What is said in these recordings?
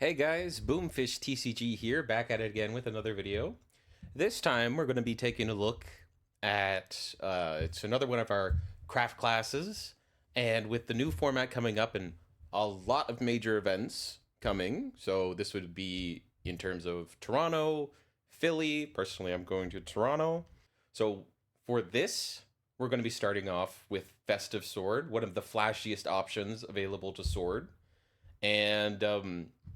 Hey guys, Boomfish TCG here, back at it again with another video. This time we're going to be taking a look at, it's another one of our craft classes, and with the new format coming up and a lot of major events coming, so this would be in terms of Toronto, Philly, personally I'm going to Toronto. So for this, we're going to be starting off with Festive Sword, one of the flashiest options available to Sword. And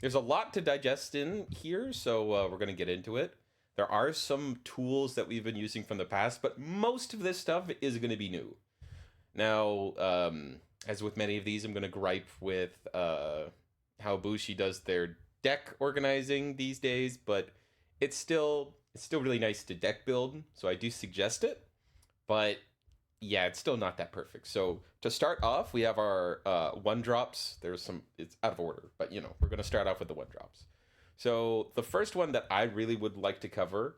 there's a lot to digest in here, so we're going to get into it. There are some tools that we've been using from the past, but most of this stuff is going to be new. Now, as with many of these, I'm going to gripe with how Bushi does their deck organizing these days, but it's still really nice to deck build, so I do suggest it. But yeah, it's still not that perfect. So to start off, we have our one drops. It's out of order, but we're going to start off with the one drops. So the first one that I really would like to cover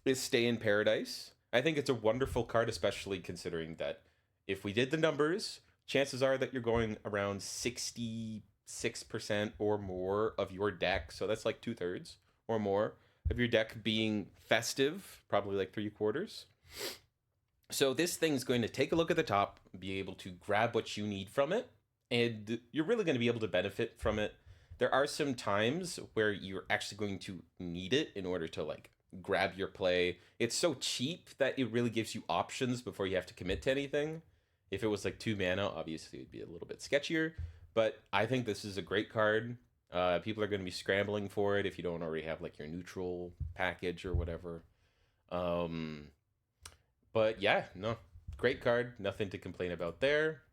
is Stay in Paradise. I think it's a wonderful card, especially considering that if we did the numbers, chances are that you're going around 66% or more of your deck. So that's like 2/3 or more of your deck being festive, probably like 3/4. So this thing's going to take a look at the top, be able to grab what you need from it, and you're really going to be able to benefit from it. There are some times where you're actually going to need it in order to like grab your play. It's so cheap that it really gives you options before you have to commit to anything. If it was like 2 mana, obviously it'd be a little bit sketchier, but I think this is a great card. People are going to be scrambling for it if you don't already have like your neutral package or whatever. But yeah, no, great card. Nothing to complain about there.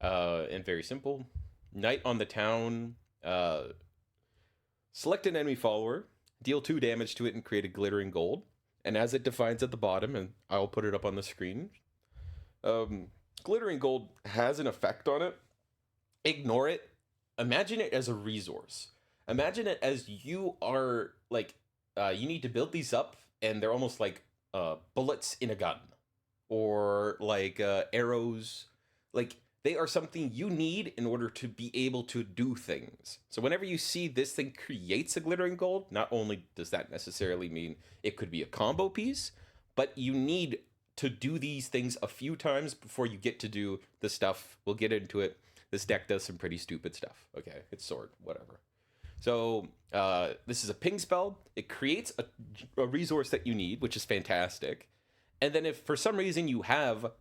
And very simple. Knight on the town. Select an enemy follower. Deal 2 damage to it and create a glittering gold. And as it defines at the bottom, and I'll put it up on the screen, glittering gold has an effect on it. Ignore it. Imagine it as a resource. Imagine it as you are like, you need to build these up, and they're almost like bullets in a gun, or like arrows. Like they are something you need in order to be able to do things. So whenever you see this thing creates a glittering gold, not only does that necessarily mean it could be a combo piece, but you need to do these things a few times before you get to do the stuff. We'll get into it. This deck does some pretty stupid stuff. Okay, it's sword, whatever. So this is a ping spell. It creates a resource that you need, which is fantastic. And then if for some reason you have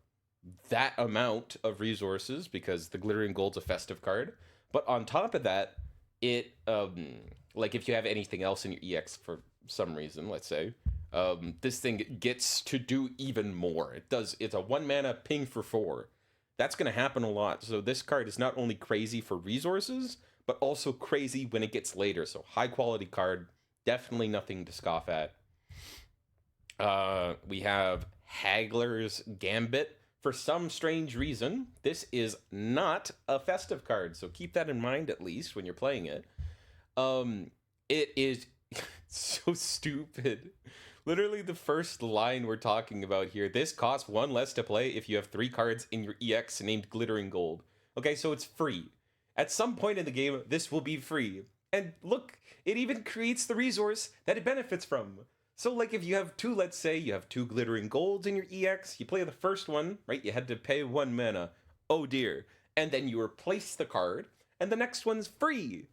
that amount of resources, because the Glittering Gold's a festive card, but on top of that, it like if you have anything else in your EX for some reason, let's say, this thing gets to do even more. It's a 1 mana ping for 4. That's going to happen a lot. So this card is not only crazy for resources, but also crazy when it gets later. So high quality card, definitely nothing to scoff at. We have Haggler's Gambit. For some strange reason, this is not a festive card, so keep that in mind at least when you're playing it. It is so stupid. Literally the first line we're talking about here. This costs 1 less to play if you have 3 cards in your EX named Glittering Gold. Okay, so it's free. At some point in the game, this will be free. And look, it even creates the resource that it benefits from. So like if you have 2, let's say you have 2 Glittering Golds in your EX, you play the first one, right? You had to pay 1 mana. Oh dear. And then you replace the card, and the next one's free.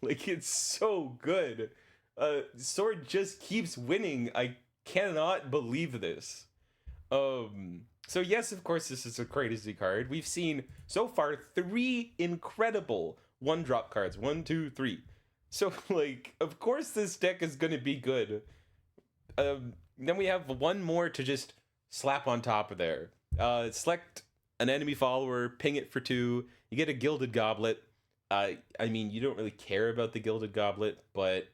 Like it's so good. Sword just keeps winning. I cannot believe this. So yes, of course, this is a crazy card. We've seen so far 3 incredible 1-drop cards. 1, 2, 3. So like, of course, this deck is gonna be good. Then we have 1 more to just slap on top of there. Select an enemy follower, ping it for 2. You get a Gilded Goblet. I mean, you don't really care about the Gilded Goblet, but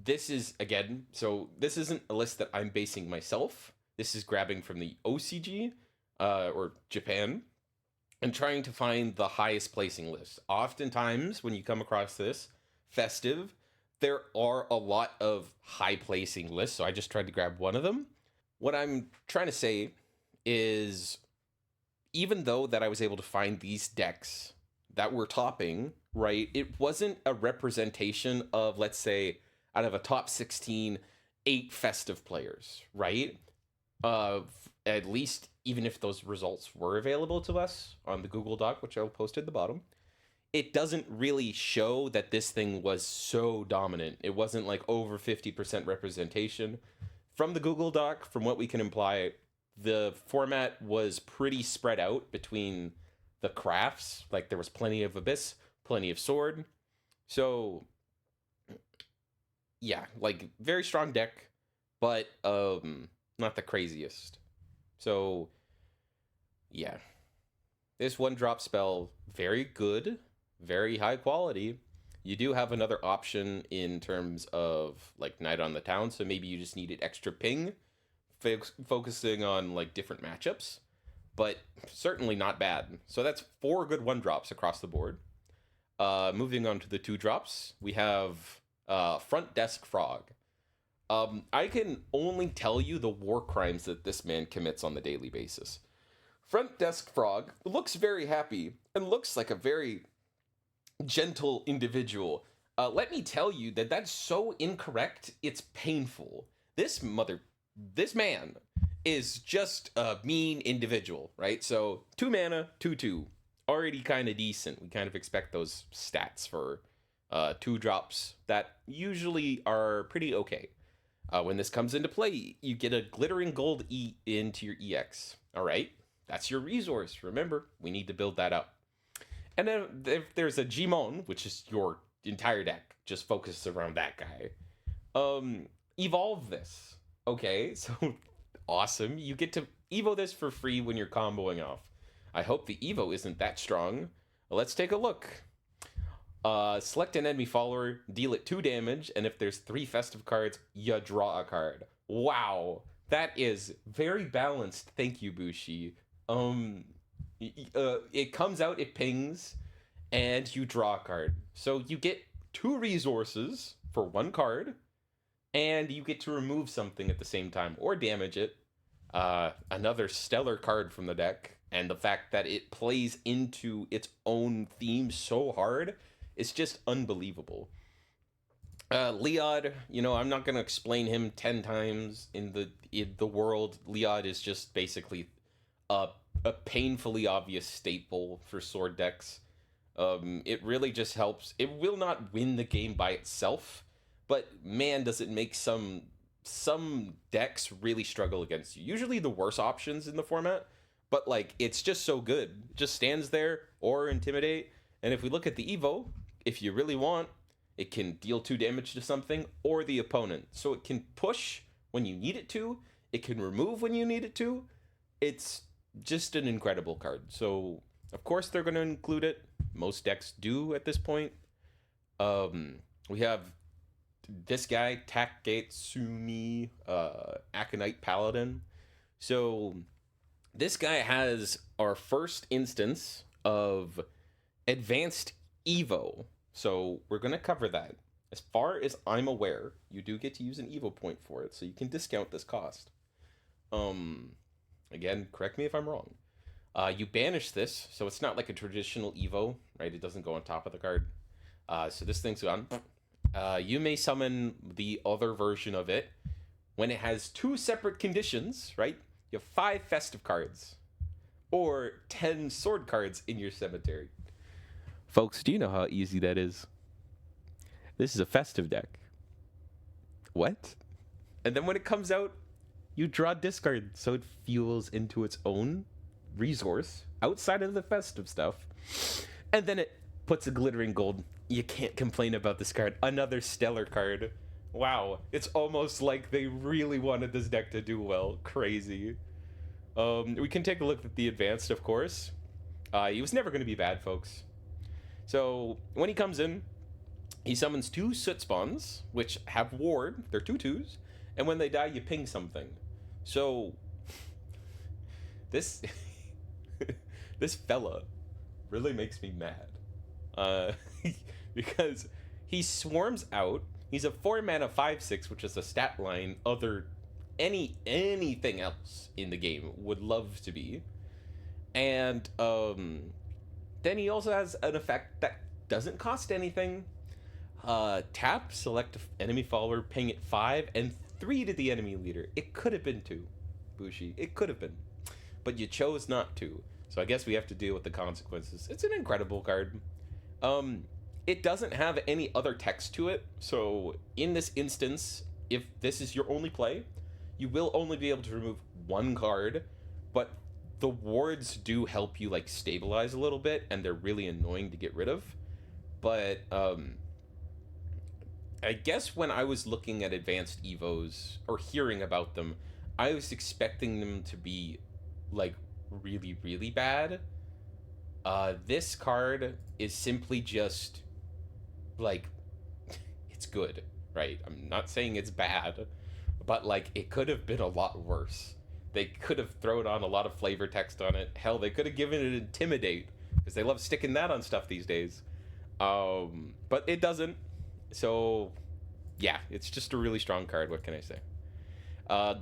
this is, again, so this isn't a list that I'm basing myself. This is grabbing from the OCG, or Japan, and trying to find the highest placing list. Oftentimes, when you come across this, festive, there are a lot of high placing lists, so I just tried to grab one of them. What I'm trying to say is, even though that I was able to find these decks that we're topping, right, it wasn't a representation of, let's say, out of a top 16, 8 festive players, right? At least, even if those results were available to us on the Google Doc, which I'll post at the bottom, it doesn't really show that this thing was so dominant. It wasn't like over 50% representation. From the Google Doc, from what we can imply, the format was pretty spread out between the crafts. Like, there was plenty of Abyss, plenty of Sword. So, yeah, like, very strong deck, but not the craziest. So, yeah. This one drop spell, very good, very high quality. You do have another option in terms of like Knight on the Town, so maybe you just needed extra ping, focusing on like different matchups, but certainly not bad. So that's 4 good 1-drops across the board. Moving on to the 2-drops, we have Front Desk Frog. I can only tell you the war crimes that this man commits on the daily basis. Front Desk Frog looks very happy and looks like a very gentle individual. Let me tell you that that's so incorrect, it's painful. This man is just a mean individual, right? So 2 mana, 2/2, already kind of decent. We kind of expect those stats for 2-drops that usually are pretty okay. When this comes into play, you get a glittering gold E into your EX. All right, that's your resource. Remember, we need to build that up. And then if there's a Gmon, which is your entire deck, just focuses around that guy. Evolve this. Okay, so awesome. You get to Evo this for free when you're comboing off. I hope the Evo isn't that strong. Let's take a look. Select an enemy follower, deal it 2 damage, and if there's 3 festive cards, you draw a card. Wow, that is very balanced. Thank you, Bushi. It comes out, it pings, and you draw a card. So you get 2 resources for 1 card, and you get to remove something at the same time, or damage it. Another stellar card from the deck, and the fact that it plays into its own theme so hard, it's just unbelievable. Leod, I'm not going to explain him 10 times in the world. Leod is just basically a painfully obvious staple for sword decks. It really just helps. It will not win the game by itself, but man, does it make some decks really struggle against you. Usually the worst options in the format, but like, it's just so good. It just stands there, or intimidate. And if we look at the Evo, if you really want, it can deal 2 damage to something or the opponent. So it can push when you need it to. It can remove when you need it to. It's just an incredible card. So, of course, they're going to include it. Most decks do at this point. We have this guy, Taketsumi, Aconite Paladin. So, this guy has our first instance of Advanced Evo. So we're going to cover that. As far as I'm aware, you do get to use an Evo point for it, so you can discount this cost. Again, correct me if I'm wrong. You banish this, so it's not like a traditional Evo, right? It doesn't go on top of the card. So this thing's gone. You may summon the other version of it when it has 2 separate conditions, right? You have 5 festive cards or 10 sword cards in your cemetery. Folks, do you know how easy that is? This is a festive deck. What? And then when it comes out, you draw discard, so it fuels into its own resource outside of the festive stuff. And then it puts a glittering gold. You can't complain about this card. Another stellar card. Wow, it's almost like they really wanted this deck to do well. Crazy. We can take a look at the advanced, of course. He was never going to be bad, folks. So when he comes in, he summons 2 soot spawns, which have ward. They're 2/2s, and when they die, you ping something. So this this fella really makes me mad, because he swarms out. He's a 4 mana 5/6, which is a stat line anything else in the game would love to be, and Then he also has an effect that doesn't cost anything. Tap, select enemy follower, ping it 5 and 3 to the enemy leader. It could have been 2, Bushi. It could have been. But you chose not to. So I guess we have to deal with the consequences. It's an incredible card. It doesn't have any other text to it. So in this instance, if this is your only play, you will only be able to remove 1 card, but the wards do help you like stabilize a little bit, and they're really annoying to get rid of. But I guess when I was looking at advanced evos or hearing about them, I was expecting them to be like really, really bad. This card is simply just like, it's good, right? I'm not saying it's bad, but like it could have been a lot worse. They could have thrown on a lot of flavor text on it. Hell, they could have given it Intimidate, because they love sticking that on stuff these days. But it doesn't. So, yeah, it's just a really strong card. What can I say?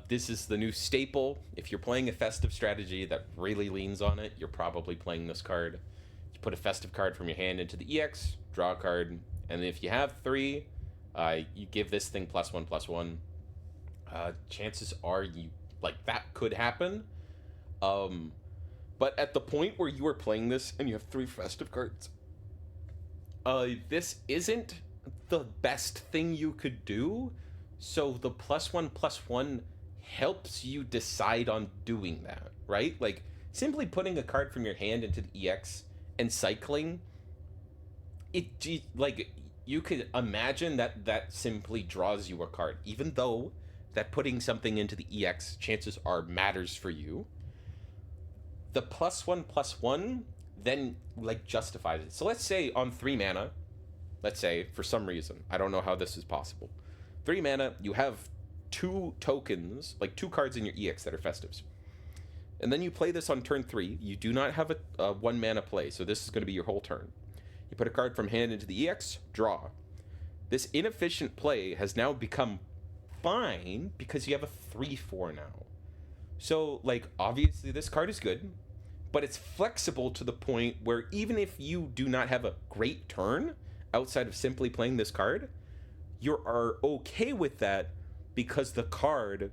This is the new staple. If you're playing a festive strategy that really leans on it, you're probably playing this card. You put a festive card from your hand into the EX, draw a card, and if you have 3, you give this thing +1/+1. Chances are you like that could happen. But at the point where you are playing this and you have 3 festive cards, this isn't the best thing you could do. So the +1/+1 helps you decide on doing that, right? Like simply putting a card from your hand into the EX and cycling it, like you could imagine that simply draws you a card, even though that putting something into the EX chances are matters for you. The +1/+1 then like justifies it. So let's say on 3 mana, let's say for some reason, I don't know how this is possible, 3 mana, you have 2 tokens, like 2 cards in your EX that are festives. And then you play this on turn 3. You do not have a 1 mana play, so this is going to be your whole turn. You put a card from hand into the EX, draw. This inefficient play has now become fine because you have a 3/4 now. So, like, obviously this card is good, but it's flexible to the point where even if you do not have a great turn outside of simply playing this card, you are okay with that because the card,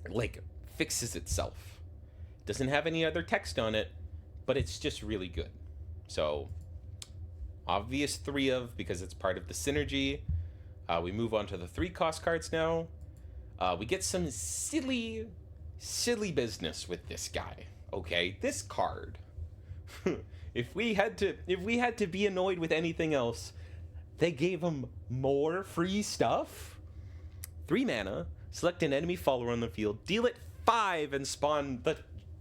like, fixes itself. It doesn't have any other text on it, but it's just really good. So, obvious 3 of, because it's part of the synergy. We move on to the 3 cost cards now. We get some silly business with this guy. Okay, this card. if we had to be annoyed with anything else, they gave him more free stuff. 3 mana, select an enemy follower on the field, deal it 5 and spawn the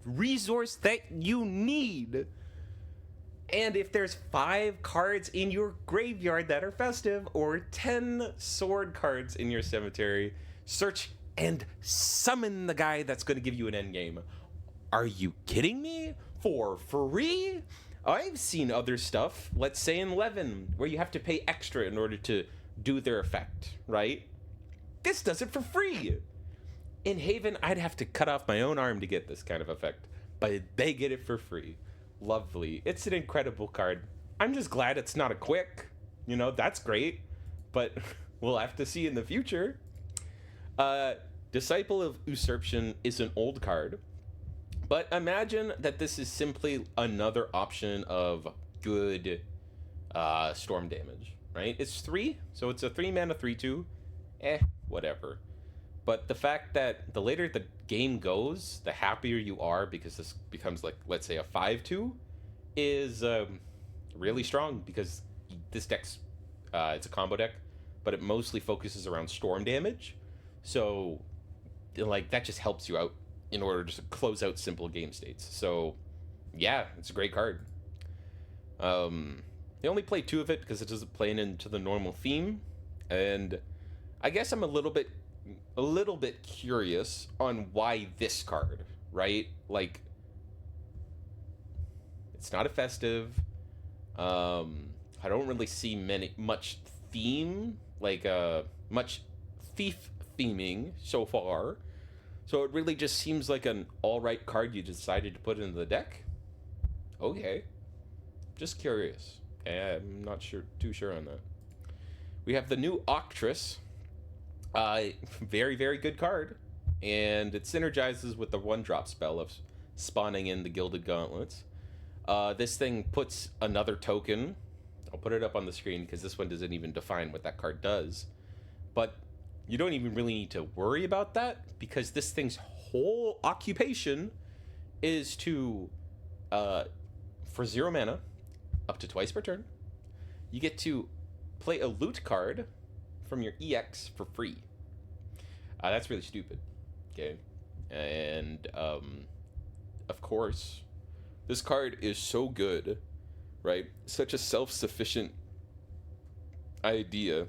resource that you need. And if there's 5 cards in your graveyard that are festive, or 10 sword cards in your cemetery, search and summon the guy that's going to give you an endgame. Are you kidding me? For free? I've seen other stuff, let's say in Levin, where you have to pay extra in order to do their effect, right? This does it for free. In Haven, I'd have to cut off my own arm to get this kind of effect, but they get it for free. Lovely. It's an incredible card. I'm just glad it's not a quick. You know, that's great, but we'll have to see in the future. Disciple of Usurpation is an old card, but imagine that this is simply another option of good storm damage, right? It's 3, so it's a 3 mana 3/2. Whatever. But the fact that the later the game goes, the happier you are, because this becomes like, let's say, a 5/2, is really strong, because this deck's it's a combo deck, but it mostly focuses around storm damage. So like that just helps you out in order to close out simple game states. So yeah, it's a great card. They only play 2 of it because it doesn't play into the normal theme, and I guess I'm a little bit curious on why this card, right? Like, it's not a festive. I don't really see much theme, like much thief theming so far. So it really just seems like an all right card you decided to put into the deck. Okay, Just curious. Okay, I'm not too sure on that. We have the new Octress. Very, very good card. And it synergizes with the 1-drop spell of spawning in the Gilded Gauntlets. This thing puts another token. I'll put it up on the screen because this one doesn't even define what that card does. But you don't even really need to worry about that because this thing's whole occupation is to, for 0 mana, up to twice per turn, you get to play a loot card from your EX for free. That's really stupid. Okay. And, of course, this card is so good, right? Such a self-sufficient idea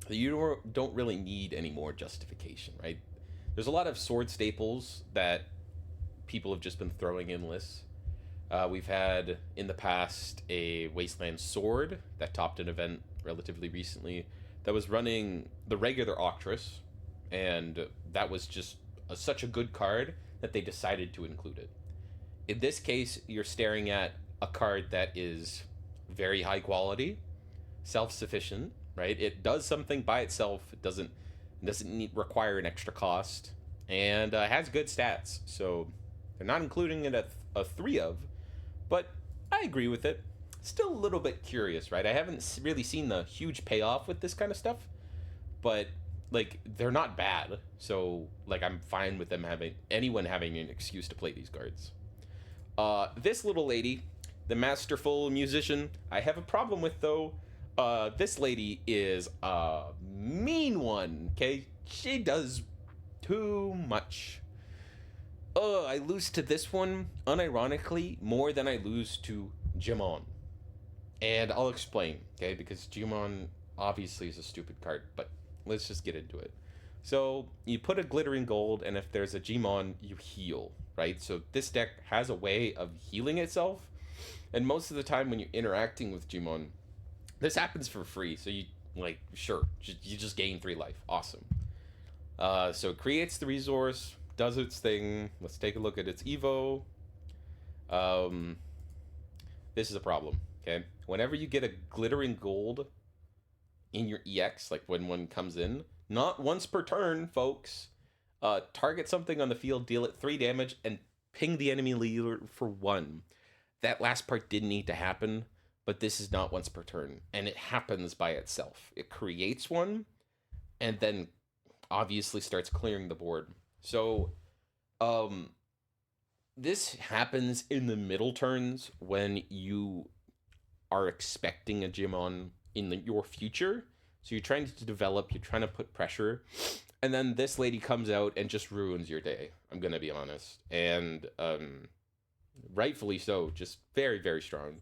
that you don't really need any more justification, right? There's a lot of sword staples that people have just been throwing in lists. We've had in the past a Wasteland Sword that topped an event relatively recently that was running the regular Octress, and that was just such a good card that they decided to include it. In this case, you're staring at a card that is very high quality, self-sufficient, right? It does something by itself. It doesn't require an extra cost, and has good stats. So they're not including it at a 3 of, but I agree with it. Still a little bit curious, right? I haven't really seen the huge payoff with this kind of stuff, but like they're not bad. So like I'm fine with them anyone having an excuse to play these cards. This little lady, the masterful musician, I have a problem with though. This lady is a mean one, okay? She does too much. I lose to this one, unironically, more than I lose to Jimon. And I'll explain, okay? Because Jimon obviously is a stupid card, but let's just get into it. So, you put a glittering gold, and if there's a Jimon, you heal, right? So this deck has a way of healing itself, and most of the time when you're interacting with Jimon, this happens for free, so you, like, sure, you just gain 3 life. Awesome. So it creates the resource, does its thing. Let's take a look at its Evo. This is a problem, okay? Whenever you get a glittering gold in your EX, like when one comes in, not once per turn, folks, target something on the field, deal it 3 damage, and ping the enemy leader for 1. That last part didn't need to happen, but this is not once per turn, and it happens by itself. It creates one, and then obviously starts clearing the board. So, this happens in the middle turns when you are expecting a Jimon in your future. So you're trying to develop, you're trying to put pressure, and then this lady comes out and just ruins your day. I'm gonna be honest, and rightfully so. Just very, very strong.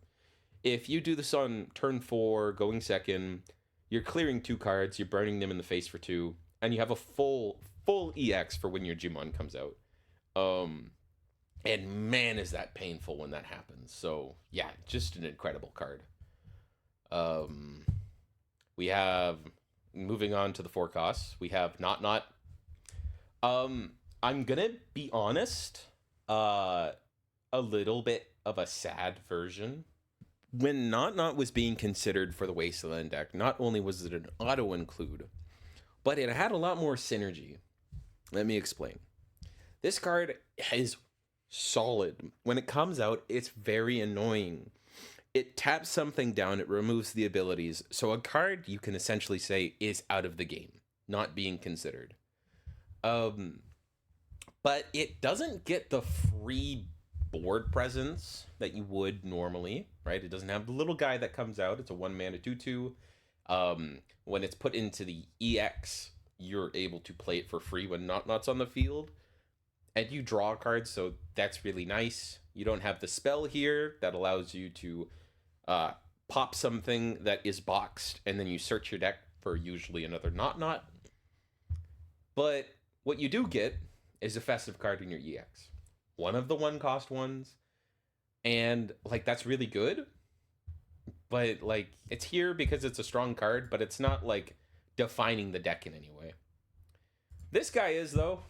If you do this on turn 4, going second, you're clearing 2 cards, you're burning them in the face for 2, and you have a full EX for when your Jimon comes out. And man, is that painful when that happens. So yeah, just an incredible card. We have, moving on to the forecasts, we have Not. I'm gonna be honest, a little bit of a sad version. When Not was being considered for the Wasteland deck, not only was it an auto include, but it had a lot more synergy. Let me explain. This card is solid. When it comes out, it's very annoying. It taps something down, it removes the abilities. So a card you can essentially say is out of the game, not being considered. But it doesn't get the free board presence that you would normally, right? It doesn't have the little guy that comes out. It's a 1-mana 2/2. When it's put into the EX, you're able to play it for free when Not's on the field. And you draw cards, so that's really nice. You don't have the spell here that allows you to pop something that is boxed, and then you search your deck for usually another Not. But what you do get is a festive card in your EX. One of the 1-cost ones. And, like, that's really good. But, like, it's here because it's a strong card, but it's not, like, defining the deck in any way. This guy is, though.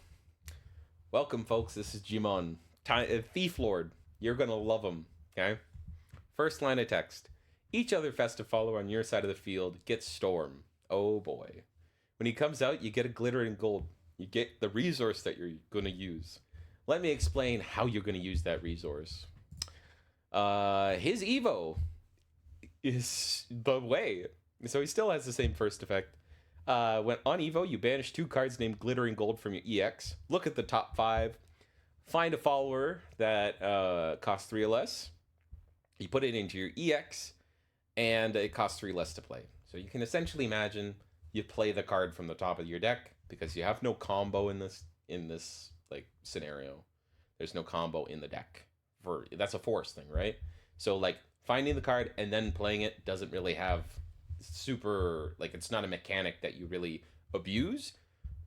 Welcome, folks. This is Jimon. Thief Lord. You're going to love him, okay? First line of text. Each other festive follower on your side of the field gets Storm. Oh boy. When he comes out, you get a glittering gold. You get the resource that you're going to use. Let me explain how you're going to use that resource. His Evo is the way. So he still has the same first effect. When on Evo, you banish 2 cards named Glittering Gold from your EX. Look at the top 5. Find a follower that costs 3 or less. You put it into your EX, and it costs 3 less to play. So you can essentially imagine you play the card from the top of your deck because you have no combo in this like scenario. There's no combo in the deck. That's a force thing, right? So like finding the card and then playing it doesn't really have super, like, it's not a mechanic that you really abuse,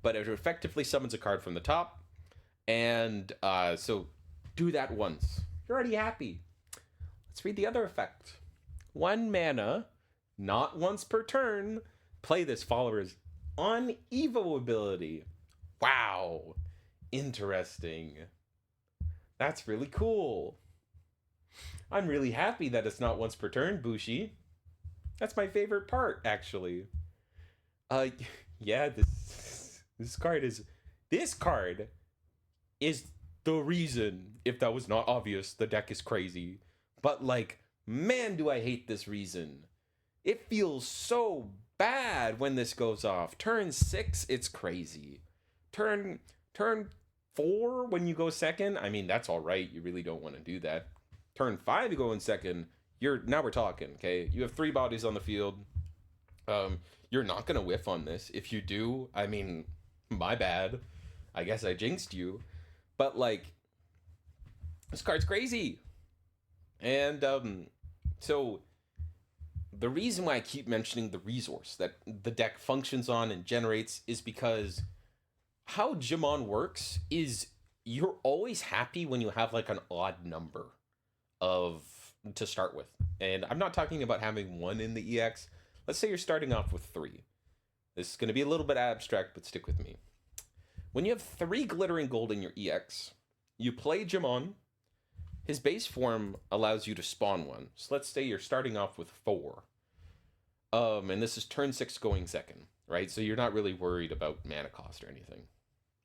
but it effectively summons a card from the top. And so do that once. You're already happy. Let's read the other effect. 1 mana, not once per turn, play this follower's on Evo ability. Wow. Interesting. That's really cool. I'm really happy that it's not once per turn, Bushi. That's my favorite part, actually. Yeah, this card is the reason, if that was not obvious, the deck is crazy. But like, man, do I hate this reason. It feels so bad when this goes off. Turn 6, it's crazy. Turn 4 when you go second, I mean, that's all right. You really don't want to do that. Turn 5, you go in second. Now we're talking, okay? You have 3 bodies on the field. You're not gonna whiff on this. If you do, I mean, my bad. I guess I jinxed you. But like, this card's crazy. And so the reason why I keep mentioning the resource that the deck functions on and generates is because how Jimon works is you're always happy when you have like an odd number to start with. And I'm not talking about having 1 in the EX. Let's say you're starting off with 3. This is going to be a little bit abstract, but stick with me. When you have 3 glittering gold in your EX, you play Jimon. His base form allows you to spawn 1. So let's say you're starting off with 4. And this is turn 6 going second, right? So you're not really worried about mana cost or anything.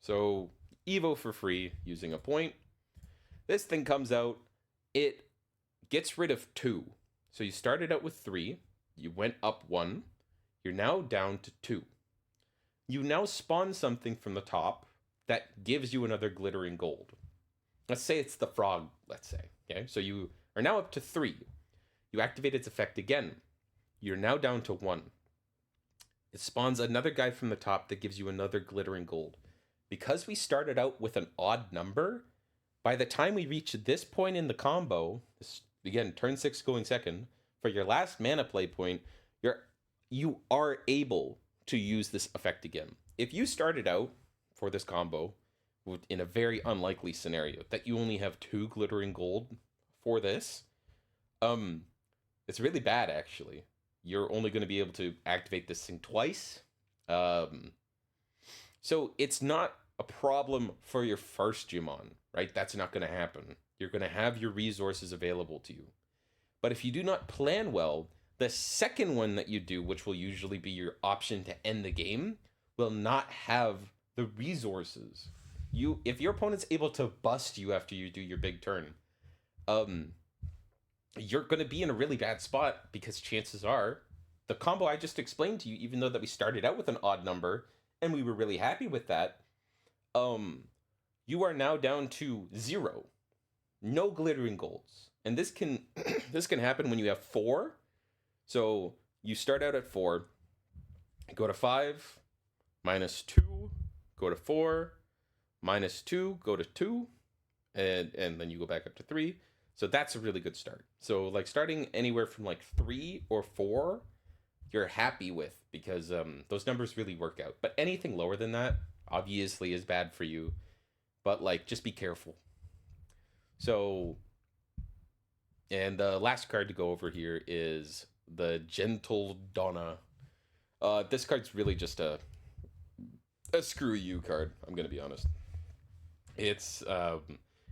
So Evo for free using a point. This thing comes out. It gets rid of 2. So you started out with 3. You went up 1. You're now down to 2. You now spawn something from the top that gives you another glittering gold. Let's say it's the frog, let's say. Okay, so you are now up to 3. You activate its effect again. You're now down to 1. It spawns another guy from the top that gives you another glittering gold. Because we started out with an odd number, by the time we reach this point in the combo, again, turn 6 going second, for your last mana play point, you are able to use this effect again. If you started out for this combo in a very unlikely scenario that you only have 2 glittering gold for this, it's really bad actually. You're only going to be able to activate this thing twice. So it's not a problem for your first Jimon, right? That's not going to happen. You're going to have your resources available to you. But if you do not plan well, the second one that you do, which will usually be your option to end the game, will not have the resources. If your opponent's able to bust you after you do your big turn, you're going to be in a really bad spot because chances are the combo I just explained to you, even though that we started out with an odd number and we were really happy with that, you are now down to 0. No glittering golds. And this can this can happen when you have 4. So you start out at 4, go to 5, -2, go to 4, -2, go to 2, and then you go back up to 3. So that's a really good start. So like starting anywhere from like 3 or 4, you're happy with, because those numbers really work out. But anything lower than that obviously is bad for you. But like, just be careful. So, and the last card to go over here is the Gentle Donna. This card's really just a screw you card, I'm gonna be honest. It's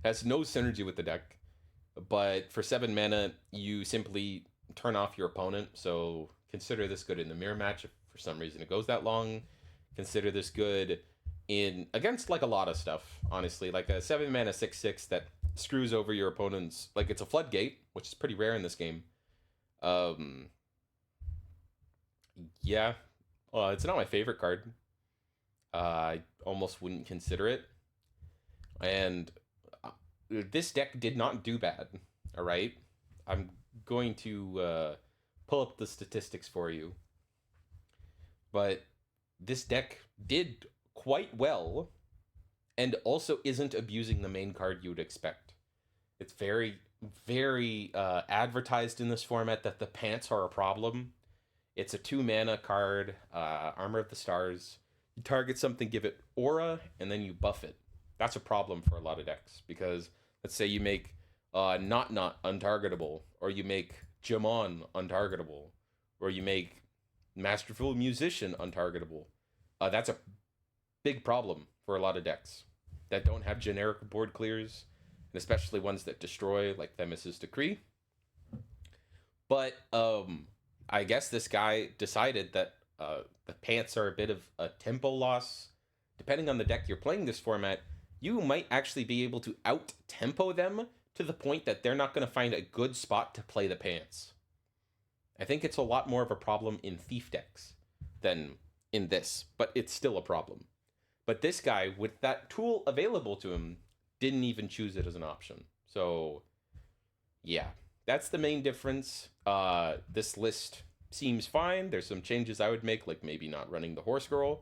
has no synergy with the deck. But for 7 mana, you simply turn off your opponent. So consider this good in the mirror match if for some reason it goes that long. Consider this good in against like a lot of stuff, honestly. Like a 7 mana 6/6 that screws over your opponent's, like it's a floodgate, which is pretty rare in this game. Yeah. It's not my favorite card. I almost wouldn't consider it. And this deck did not do bad. All right. I'm going to pull up the statistics for you. But this deck did quite well and also isn't abusing the main card you would expect. It's very, very advertised in this format that the pants are a problem. It's a 2 mana card, Armor of the Stars. You target something, give it aura, and then you buff it. That's a problem for a lot of decks because let's say you make Not untargetable, or you make Jamon untargetable, or you make Masterful Musician untargetable. That's a big problem for a lot of decks that don't have generic board clears, and especially ones that destroy, like Themis' Decree. But I guess this guy decided that the pants are a bit of a tempo loss. Depending on the deck you're playing this format, you might actually be able to out-tempo them to the point that they're not going to find a good spot to play the pants. I think it's a lot more of a problem in Thief decks than in this, but it's still a problem. But this guy, with that tool available to him, didn't even choose it as an option. So, yeah, that's the main difference. This list seems fine. There's some changes I would make, like maybe not running the Horse Girl.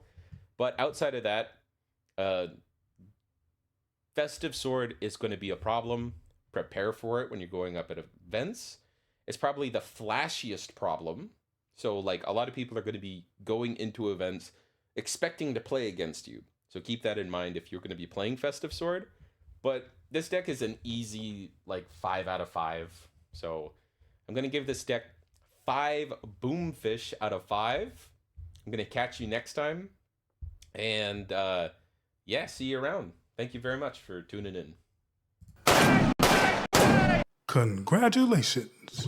But outside of that, Festive Sword is going to be a problem. Prepare for it when you're going up at events. It's probably the flashiest problem. So, like, a lot of people are going to be going into events expecting to play against you. So keep that in mind if you're going to be playing Festive Sword. But this deck is an easy, like, 5 out of 5. So I'm going to give this deck 5 Boomfish out of 5. I'm going to catch you next time. And, yeah, see you around. Thank you very much for tuning in. Congratulations.